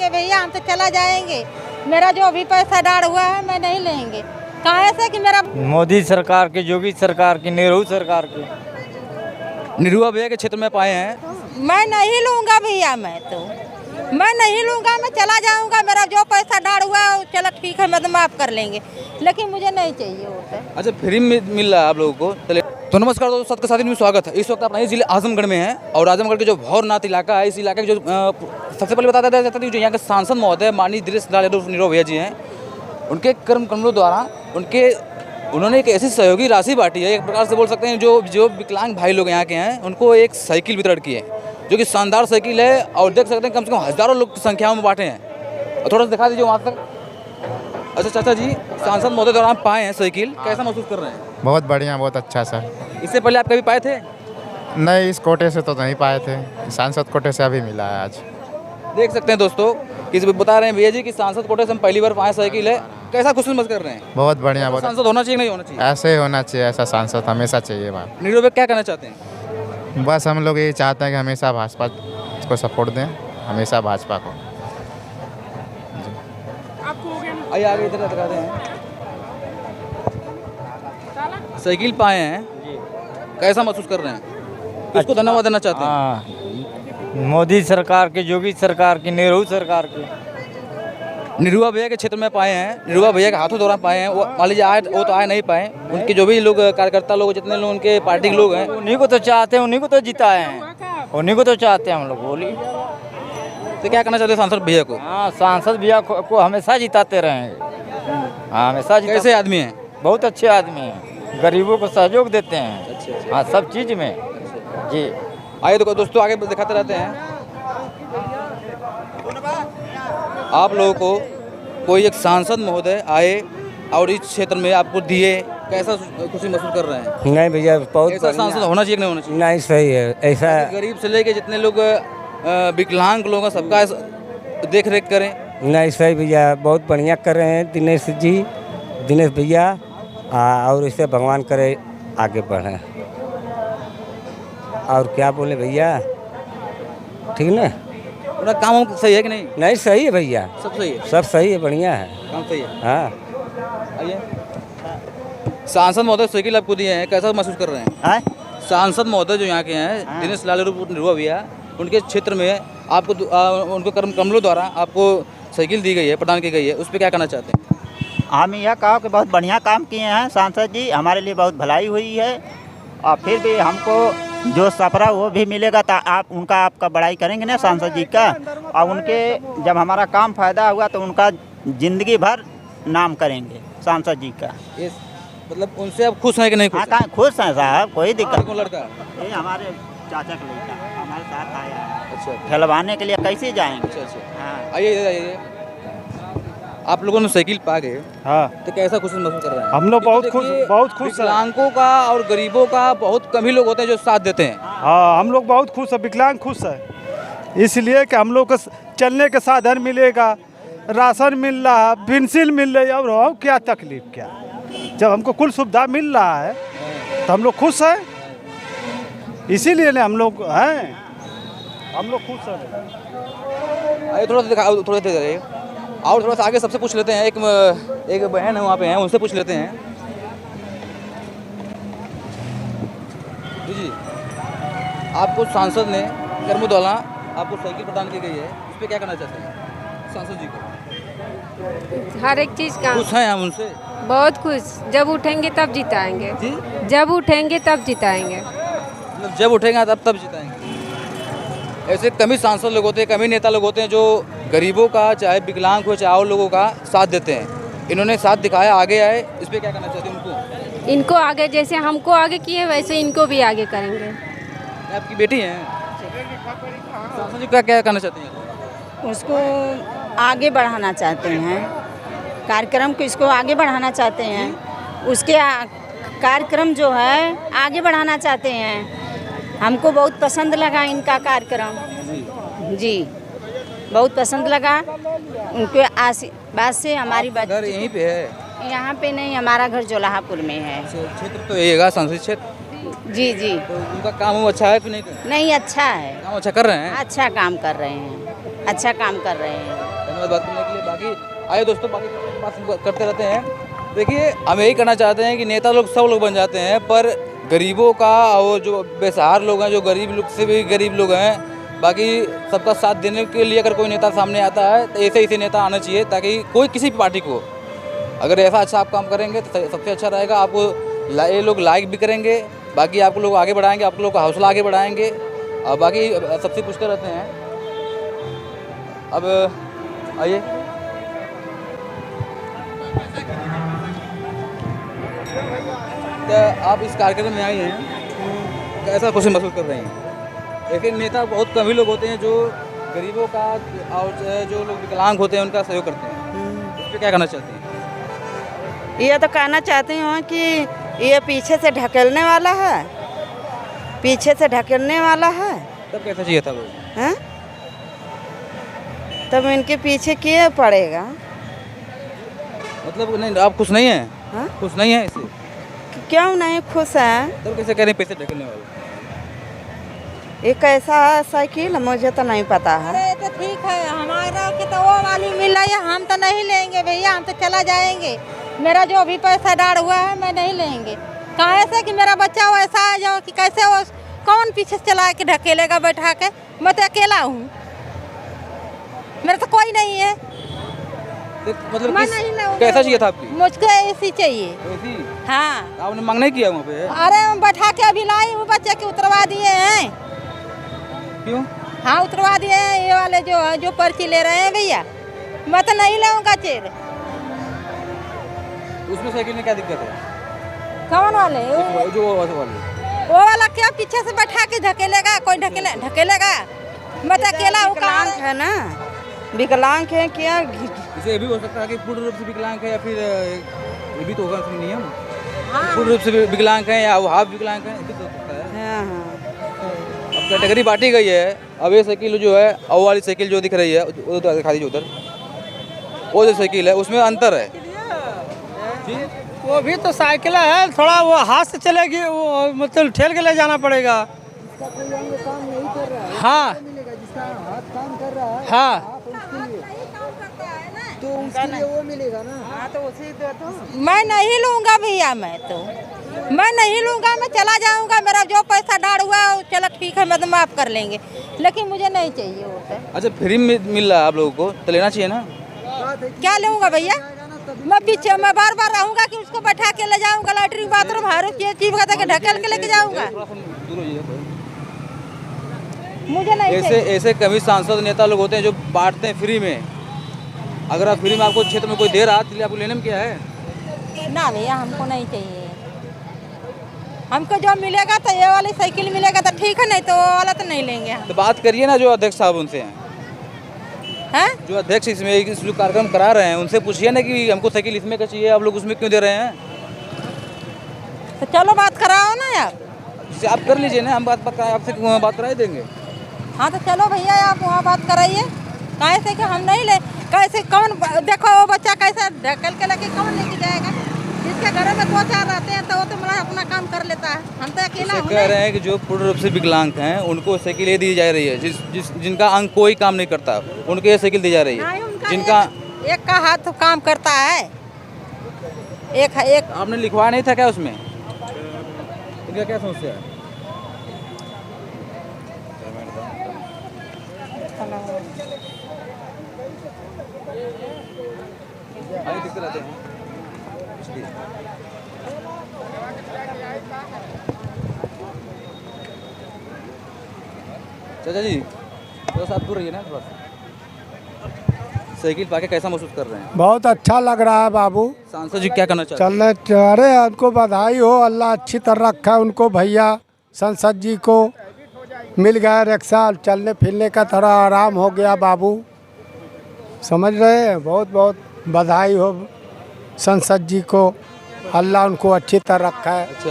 लेंगे भैया, हम तो चला जाएंगे। मेरा जो अभी पैसा डाल हुआ है मैं नहीं लेंगे। कहाँ से कि मेरा मोदी सरकार के, योगी सरकार की, नेहरू सरकार की। निरुआ भैया के क्षेत्र में पाए हैं। मैं नहीं लूँगा भैया, मैं नहीं लूँगा, मैं चला जाऊँगा। मेरा जो पैसा डाल हुआ है चलो ठीक है, मैं तो माफ़ कर लेंगे, लेकिन मुझे नहीं चाहिए वो पैसा। अच्छा, फ्री में मिल रहा है आप लोगों को। चलिए, तो नमस्कार दोस्तों, सबके साथ में स्वागत है। इस वक्त आप नए जिले आजमगढ़ में हैं और आजमगढ़ के जो भौरनाथ इलाका है, इस इलाके के जो सबसे पहले बताता जाता है जो यहाँ के सांसद महोदय माननीय दिनेश लाल यादव निरुआ भैया जी हैं, उनके कर्म कमलों द्वारा उन्होंने एक ऐसी सहयोगी राशि बांटी है, एक प्रकार से बोल सकते हैं जो विकलांग भाई लोग यहाँ के हैं उनको एक साइकिल वितरण की है, जो कि शानदार साइकिल है। और देख सकते हैं कम से कम हज़ारों लोग की संख्या में बांटे हैं। और थोड़ा सा दिखा दीजिए वहाँ तक। अच्छा चाचा जी, सांसद महोदय द्वारा आप पाए हैं साइकिल, कैसा महसूस कर रहे हैं? बहुत बढ़िया, बहुत अच्छा सर। इससे पहले आप कभी पाए थे? नहीं, इस कोटे से तो नहीं पाए थे, सांसद कोटे से अभी मिला है आज। देख सकते हैं दोस्तों कि बता रहे हैं भैया जी कि सांसद कोटे से हम पहली बार पाए साइकिल है। कैसा खुशी महसूस कर रहे हैं? बहुत बढ़िया, बहुत सांसद होना चाहिए नहीं होना चाहिए? ऐसे ही होना चाहिए, ऐसा सांसद हमेशा चाहिए। बात निरुआ भैया क्या कहना चाहते हैं? बस हम लोग यही चाहते हैं कि हमेशा भाजपा को सपोर्ट दें, हमेशा भाजपा को। आइए आगे इधर दिखाते हैं। साइकिल पाए हैं, कैसा महसूस कर रहे हैं? किसको धन्यवाद देना चाहते हैं? हाँ, मोदी सरकार के, योगी सरकार की, नेहरू सरकार की। निरुआ भैया के क्षेत्र में पाए हैं, निरुआ भैया के हाथों द्वारा पाए हैं। वो मान लीजिए आए, वो तो आए नहीं पाए, उनके जो भी लोग कार्यकर्ता लोग, जितने लोग उनके पार्टी के लोग हैं, उन्हीं को तो चाहते हैं, उन्हीं को तो जिताए हैं, उन्हीं को तो चाहते हैं हम लोग। बोली तो क्या कहना चाहते हैं सांसद भैया को? हाँ, सांसद भैया को हमेशा जिताते रहेंगे। हाँ, हमेशा जिताते। कैसे आदमी हैं? बहुत अच्छे आदमी हैं, गरीबों को सहयोग देते हैं। हाँ, सब चीज़ में जी। आइए तो दोस्तों आगे दिखाते रहते हैं। आप लोगों को कोई एक सांसद महोदय आए और इस क्षेत्र में आपको दिए, कैसा खुशी महसूस कर रहे हैं? नहीं भैया, बहुत ऐसा सांसद होना चाहिए कि नहीं होना चाहिए? नहीं, सही है ऐसा। गरीब से लेके जितने लोग विकलांग लोगों का सबका देख रेख करें। नहीं, सही भैया, बहुत बढ़िया कर रहे हैं दिनेश भैया। और इससे भगवान करे आगे बढ़े। और क्या बोले भैया, ठीक ना? उनका काम सही है कि नहीं? नहीं, सही है भैया, सब सही है, सब सही है, बढ़िया है, काम सही है। हाँ। आइए, सांसद महोदय साइकिल आपको दिए हैं, कैसा महसूस कर रहे हैं? सांसद महोदय जो यहाँ के हैं, दिनेश लाल निरुआ भैया, उनके क्षेत्र में आपको उनको कर्म कमलों द्वारा आपको साइकिल दी गई है, प्रदान की गई है, उस पर क्या कहना चाहते हैं? हम यह कहा कि बहुत बढ़िया काम किए हैं सांसद जी, हमारे लिए बहुत भलाई हुई है। और फिर भी हमको जो सपरा वो भी मिलेगा, तो आपका बड़ाई करेंगे ना सांसद जी का। और उनके जब हमारा काम फायदा हुआ तो उनका ज़िंदगी भर नाम करेंगे सांसद जी का। मतलब उनसे आप खुश हैं कि नहीं खुश? हाँ, कहाँ खुश हैं साहब, कोई दिक्कत कौन लड़का? ये हमारे चाचा का लड़का हमारे साथ आया है। अच्छा, खेलवाने के लिए कैसे जाएंगे? अच्छा। हाँ। आइए आइए, आप लोगों ने साइकिल पा गए, हाँ, तो कैसा खुशी महसूस कर रहे हैं? हम लोग बहुत खुश हैं। विकलांगों का और गरीबों का बहुत कम ही लोग होते हैं जो साथ देते हैं। हाँ, हम लोग बहुत खुश हैं, विकलांग खुश है, इसलिए कि हम लोग को चलने के साधन मिलेगा, राशन मिल रहा, पेंसिल मिल रही है, और क्या तकलीफ क्या। जब हमको कुल सुविधा मिल रहा है तो हम लोग खुश हैं, इसीलिए ना हम लोग हैं, हम लोग खुश हैं। आइए थोड़ा सा और थोड़ा सा आगे सबसे पूछ लेते हैं। एक बहन है वहाँ पे हैं, उनसे पूछ लेते हैं। जी, आपको सांसद ने कर्म द्वारा आपको साइकिल प्रदान की गई है, इस पर क्या कहना चाहते हैं सांसद जी को? हर एक चीज़ का खुश हैं हम उनसे? बहुत खुश। जब उठेंगे तब जिताएंगे जी, जब उठेंगे तब जिताएंगे। मतलब जब उठेंगे तब जिताएंगे। ऐसे कम ही सांसद लोग होते हैं, कम ही नेता लोग होते हैं जो गरीबों का, चाहे विकलांग हो, चाहे और लोगों का साथ देते हैं। इन्होंने साथ दिखाया, आगे आए, इस पर क्या कहना चाहते हैं उनको? इनको आगे जैसे हमको आगे किए वैसे इनको भी आगे करेंगे। आपकी बेटी हैं, सांसद जी क्या कहना चाहते हैं? उसको आगे बढ़ाना चाहते हैं, कार्यक्रम को इसको आगे बढ़ाना चाहते हैं, उसके कार्यक्रम जो है आगे बढ़ाना चाहते हैं। हमको बहुत पसंद लगा इनका कार्यक्रम जी, बहुत पसंद लगा। उनके आशीर्वाद से हमारी घर यहीं पे है? यहाँ पे नहीं, हमारा घर जोलाहापुर में है। क्षेत्र तो यही है संसदीय क्षेत्र? जी जी। तो उनका काम अच्छा है कि नहीं? नहीं, अच्छा है, काम अच्छा कर रहे हैं, अच्छा काम कर रहे हैं, अच्छा काम कर रहे हैं। धन्यवाद बात करने के लिए। बाकी आइए दोस्तों, बाकी बात करते रहते हैं। देखिए, हम यही करना चाहते हैं कि नेता लोग सब लोग बन जाते हैं, पर गरीबों का और जो बेसहारा लोग हैं, जो गरीब लोग से भी गरीब लोग हैं, बाकी सबका साथ देने के लिए अगर कोई नेता सामने आता है तो ऐसे नेता आना चाहिए, ताकि कोई किसी भी पार्टी को अगर ऐसा अच्छा आप काम करेंगे तो सबसे अच्छा रहेगा। आपको ये लोग लाइक भी करेंगे, बाकी आपको लोग आगे बढ़ाएंगे, आप लोग का हौसला आगे बढ़ाएंगे। और बाकी सबसे पूछते रहते हैं। अब आइए, क्या आप इस कार्यक्रम में आई हैं, कैसा खुशी महसूस कर रहे हैं? लेकिन नेता बहुत कम ही लोग होते हैं जो गरीबों का और जो लोग विकलांग होते हैं उनका सहयोग करते हैं। इस पर क्या कहना चाहते हैं? ये तो कहना चाहती हूँ कि ये पीछे से ढकेलने वाला है, पीछे से ढकेलने वाला है। तब कैसा चाहिए था वो? हैं? तब इनके पीछे किए पड़ेगा। मतलब नहीं, आप खुश नहीं हैं? हाँ? खुश नहीं हैं इससे? क्यों नहीं खुश हैं? तब कैसे कह रहे हैं पैसे ढकेलने वाले? ये कैसा है साइकिल मुझे तो नहीं पता है। अरे तो ठीक है, हमारा के तो वो वाली मिल रही है, हम तो नहीं लेंगे भैया, हम तो चला जाएंगे। मेरा जो भी पैसा डाल हुआ है मैं नहीं लेंगे। कहाँ ऐसे कि मेरा बच्चा वैसा है जो कि कैसे वो कौन पीछे से चला के ढकेलेगा बैठा के? मैं तो अकेला हूँ, मेरा तो कोई नहीं है। मतलब मैं नहीं लूँगी। कैसा चाहिए था आपकी? मुझको ऐसी चाहिए। ऐसी? हाँ। आपने मांग नहीं किया वहाँ पे? अरे हम बैठा के अभी लाई हूँ, बच्चे के उतरवा दिए हैं। क्यों? हाँ उतरवा दिए हैं, ये वाले जो पर्ची ले रहे हैं भैया। मैं तो नहीं लाऊंगा चेर। उसमें साइकिल में क्या दिक्कत है? कौन वाले? जो वाले वो वाला क्या पीछे से बैठा के ढकेलेगा? कोई ढकेलेगा? मैं तो अकेला हूँ। विकलांग है ना, विकलांग है क्या? इसे ये भी हो सकता है कि पूर्ण रूप से विकलांग है, या फिर ये भी तो होगा इसमें नियम। हाँ। पूर्ण रूप से विकलांग है या वो हाफ विकलांग है, ये भी तो हो सकता है। हाँ। अब कैटेगरी बांटी गई है। अब ये साइकिल जो है, वो वाली साइकिल जो दिख रही है वो तो दिखा दीजिए उधर, वो जो साइकिल है उसमें अंतर है। वो भी तो साइकिल है, थोड़ा वो हाथ से चलेगी, वो मतलब ठेल के ले जाना पड़ेगा। हाँ हाँ, तो उसके लिए वो मिलेगा ना। हाँ तो उसी तो मैं नहीं लूँगा भैया, मैं नहीं लूँगा, मैं चला जाऊँगा। मेरा जो पैसा डाल हुआ है चलो ठीक है, मैं तो माफ़ कर लेंगे, लेकिन मुझे नहीं चाहिए वो तो। अच्छा, फ्री में मिल रहा है आप लोगों को तो लेना चाहिए ना? क्या लूँगा भैया? मैं पीछे मैं बार बार रहूँगा कि उसको बैठा के ले जाऊँगा, लैट्रिन बाथरूम हर चीज ढकेल के लेके जाऊँगा? मुझे नहीं चाहिए। ऐसे कभी सांसद नेता लोग होते हैं जो बांटते हैं फ्री में। अगर आप फ्री में आपको क्षेत्र में कोई दे रहा तो आपको लेने में क्या है? ना भैया, हमको नहीं चाहिए। हमको जो मिलेगा तो ये वाली साइकिल मिलेगा तो ठीक है, नहीं तो वो वाला तो नहीं लेंगे हम। तो बात करिए ना जो अध्यक्ष साहब उनसे हैं, जो अध्यक्ष इसमें इस कार्यक्रम करा रहे हैं, उनसे पूछिए ना कि हमको साइकिल इसमें का चाहिए, आप लोग उसमें क्यों दे रहे हैं? तो चलो बात कराओ ना यार। जिससे आप कर लीजिए ना, हम आपसे बात करा ही देंगे। हाँ तो चलो भैया, आप वहाँ बात कराइए। कैसे कि हम नहीं ले, कैसे कौन देखो वो बच्चा कैसे ढकेल के लेके कौन लेके जाएगा? जिसके घर में दो चार रहते हैं तो वो तो मतलब अपना काम कर लेता है, हम तो अकेला हूँ। कह रहे हैं कि जो पूर्ण रूप से विकलांग हैं उनको साइकिल ये दी जा रही है, जिनका अंग कोई काम नहीं करता उनको ये साइकिल दी जा रही है। जिनका एक का हाथ काम करता है, एक आपने लिखवाया नहीं था क्या उसमें? इनका क्या समस्या है? दिखते रहते हैं। चाचा जी थोड़ा सा दूर रहिए ना, थोड़ा सा। साइकिल पाके कैसा महसूस कर रहे हैं? बहुत अच्छा लग रहा है बाबू। सांसद जी क्या करना चाहते हैं? चलने, अरे उनको बधाई हो, अल्लाह अच्छी तरह रखा है उनको। भैया संसद जी को मिल गया रिक्शा, चलने फिरने का थोड़ा आराम हो गया बाबू, समझ रहे हैं। बहुत बहुत बधाई हो संसद जी को, अल्लाह उनको अच्छी तरह रखा है। अच्छा।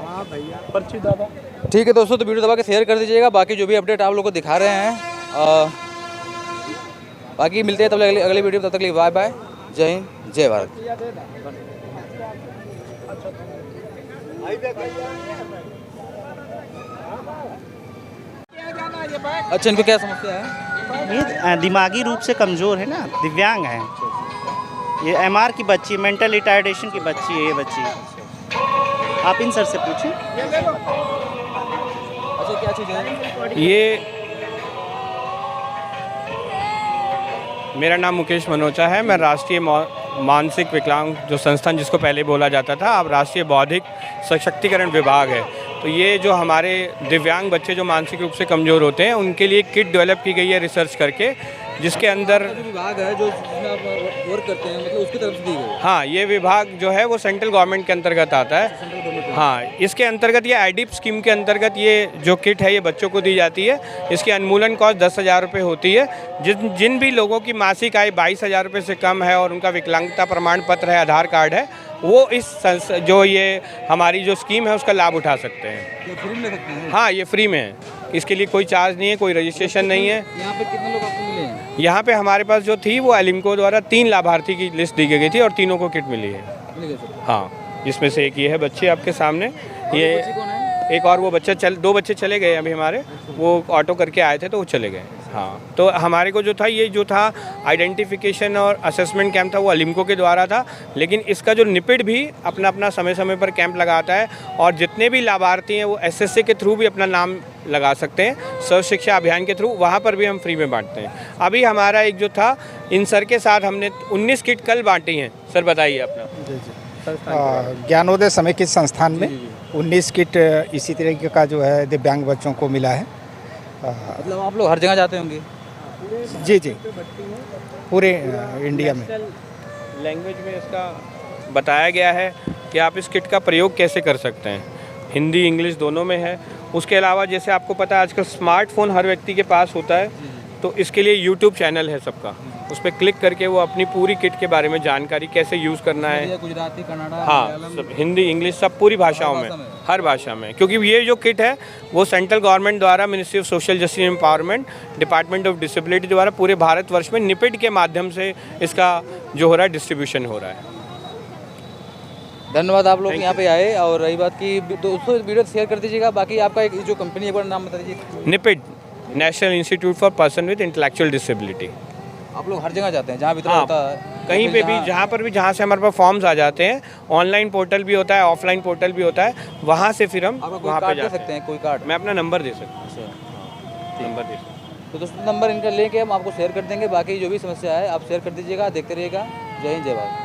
हाँ भैया, पर्ची दादा। ठीक है दोस्तों, तो वीडियो दबा के शेयर कर दीजिएगा। बाकी जो भी अपडेट आप लोगों को दिखा रहे हैं, बाकी मिलते हैं तब अगले वीडियो। तब तक के लिए बाय बाय, जय हिंद, जय भारत। अच्छा, इनको क्या समस्या है? ये दिमागी रूप से कमज़ोर है ना, दिव्यांग है। ये एमआर की बच्ची, मेंटल रिटार्डेशन की बच्ची है ये बच्ची। आप इन सर से पूछें। अच्छा, क्या चीज़ है ये? मेरा नाम मुकेश मनोचा है। मैं राष्ट्रीय मानसिक विकलांग जो संस्थान जिसको पहले बोला जाता था, अब राष्ट्रीय बौद्धिक सशक्तिकरण विभाग है। तो ये जो हमारे दिव्यांग बच्चे जो मानसिक रूप से कमज़ोर होते हैं उनके लिए किट डेवलप की गई है रिसर्च करके, जिसके अंदर जो विभाग है जो जिसमें आप वर्क करते हैं, मतलब उसकी तरफ से दी गई? हाँ, ये विभाग जो है वो सेंट्रल गवर्नमेंट के अंतर्गत आता है। हाँ, इसके अंतर्गत ये आईडीप स्कीम के अंतर्गत ये जो किट है ये बच्चों को दी जाती है। इसकी अनुमूलन कॉस्ट 10,000 रुपये होती है। जिन भी लोगों की मासिक आय 22,000 रुपये से कम है और उनका विकलांगता प्रमाण पत्र है, आधार कार्ड है, वो इस जो ये हमारी जो स्कीम है उसका लाभ उठा सकते हैं। ये फ्री में सकते हैं? हाँ, ये फ्री में है। इसके लिए कोई चार्ज नहीं है, कोई रजिस्ट्रेशन नहीं है। यहाँ पे कितने लोग आपको मिले हैं? यहाँ पे हमारे पास जो थी वो एलिम्को द्वारा 3 लाभार्थी की लिस्ट दी गई थी और तीनों को किट मिली है। हाँ, जिसमें से एक ये है बच्चे आपके सामने। ये एक और वो बच्चा 2 बच्चे चले गए अभी हमारे, वो ऑटो करके आए थे तो वो चले गए। हाँ, तो हमारे को जो था ये जो था आइडेंटिफिकेशन और असेसमेंट कैंप था वो एलिम्को के द्वारा था, लेकिन इसका जो निपिड भी अपना अपना समय समय पर कैंप लगाता है और जितने भी लाभार्थी हैं वो एसएससी के थ्रू भी अपना नाम लगा सकते हैं। सर्व शिक्षा अभियान के थ्रू वहाँ पर भी हम फ्री में बांटते हैं। अभी हमारा एक जो था इन सर के साथ हमने 19 किट कल बांटी हैं। सर बताइए अपना। ज्ञानोदय समेकित संस्थान में 19 किट इसी तरीके का जो है दिव्यांग बच्चों को मिला है। मतलब आप लोग हर जगह जाते होंगे? जी जी, पूरे इंडिया में। लैंग्वेज में इसका बताया गया है कि आप इस किट का प्रयोग कैसे कर सकते हैं। हिंदी इंग्लिश दोनों में है। उसके अलावा जैसे आपको पता है आजकल स्मार्टफोन हर व्यक्ति के पास होता है, तो इसके लिए यूट्यूब चैनल है सबका, उस पर क्लिक करके वो अपनी पूरी किट के बारे में जानकारी कैसे यूज़ करना है, गुजराती, कन्नड़ा, हाँ सब, हिंदी इंग्लिश सब पूरी भाषाओं में, हर भाषा में। क्योंकि ये जो किट है वो सेंट्रल गवर्नमेंट द्वारा ministry of social justice empowerment, department of disability द्वारा पूरे भारतवर्ष में निपिड के माध्यम से इसका जो हो रहा है डिस्ट्रीब्यूशन हो रहा है। धन्यवाद आप लोग यहाँ पे आए। और रही बात की दोस्तों वीडियो शेयर कर दीजिएगा। बाकी आपका एक जो कंपनी है वो नाम बता दीजिए। NIPID, national institute for person with intellectual disability. आप लोग हर जगह जाते हैं जहाँ वितरण होता है? कहीं पे भी, जहाँ पर भी, जहाँ से हमारे पास फॉर्म्स आ जाते हैं, ऑनलाइन पोर्टल भी होता है, ऑफलाइन पोर्टल भी होता है, वहाँ से फिर हम वहाँ पे जा सकते हैं। कोई कार्ड? मैं अपना नंबर दे सकता हूँ। नंबर दे सकता हूँ। तो दोस्तों नंबर इनका लेके हम आपको शेयर कर देंगे। बाकी जो भी समस्या है आप शेयर कर दीजिएगा। देखते रहिएगा। जय हिंद, जय भारत।